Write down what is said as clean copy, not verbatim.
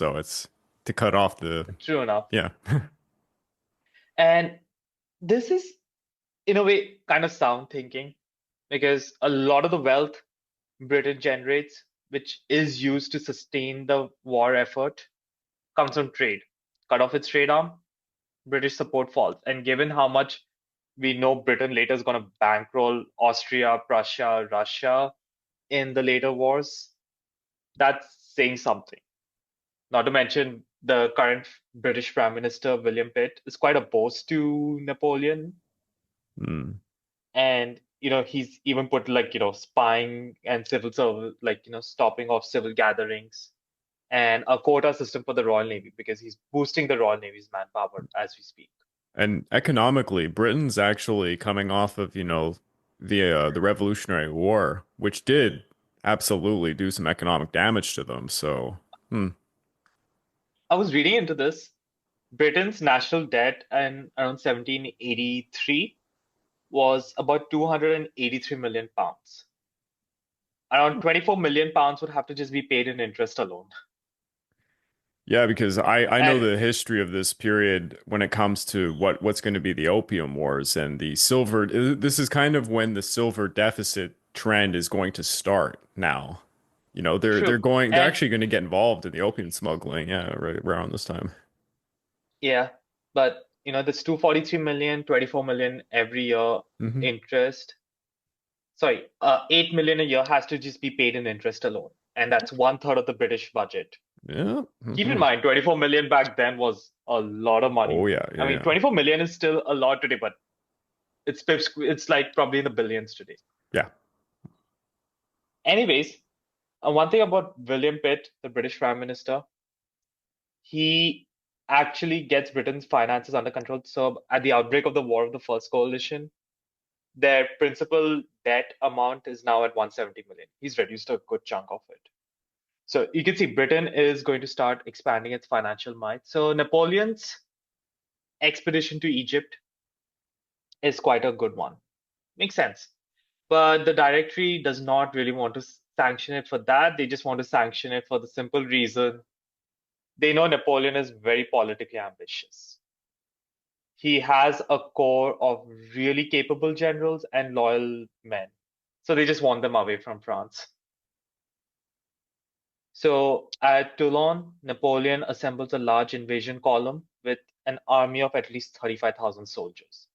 So it's to cut off the, True enough. yeah. And this is, in a way, kind of sound thinking because a lot of the wealth Britain generates, which is used to sustain the war effort, comes from trade. Cut off its trade arm, British support falls. And given how much we know Britain later is going to bankroll Austria, Prussia, Russia in the later wars, that's saying something. Not to mention the current British Prime Minister, William Pitt, is quite opposed to Napoleon. Mm. And, he's even put like, spying and civil service, like, stopping of civil gatherings and a quota system for the Royal Navy because he's boosting the Royal Navy's manpower as we speak. And economically, Britain's actually coming off of, the Revolutionary War, which did absolutely do some economic damage to them. So, hmm. I was reading into this. Britain's national debt in around 1783 was about 283 million pounds. Around 24 million pounds would have to just be paid in interest alone. Yeah, because I know And the history of this period when it comes to what's going to be the Opium Wars and the silver. This is kind of when the silver deficit trend is going to start now. They're true. going they're And actually going to get involved in the opium smuggling, yeah, right around this time. yeah, but this 243 million, 24 million every year Hmm. interest. Sorry, 8 million a year has to just be paid in interest alone. And that's one third of the British budget. Yeah. Keep in Hmm. mind, 24 million back then was a lot of money. Oh yeah, I yeah, mean, yeah. 24 million is still a lot today, but it's like probably in the billions today. Yeah. Anyways, one thing about William Pitt, the British Prime Minister, he actually gets Britain's finances under control. So at the outbreak of the War of the First Coalition, their principal debt amount is now at 170 million. He's reduced a good chunk of it. So you can see Britain is going to start expanding its financial might. So Napoleon's expedition to Egypt is quite a good one. Makes sense. But the directory does not really want to sanction it for that. They just want to sanction it for the simple reason they know Napoleon is very politically ambitious. He has a core of really capable generals and loyal men. So they just want them away from France. So at Toulon, Napoleon assembles a large invasion column with an army of at least 35,000 soldiers.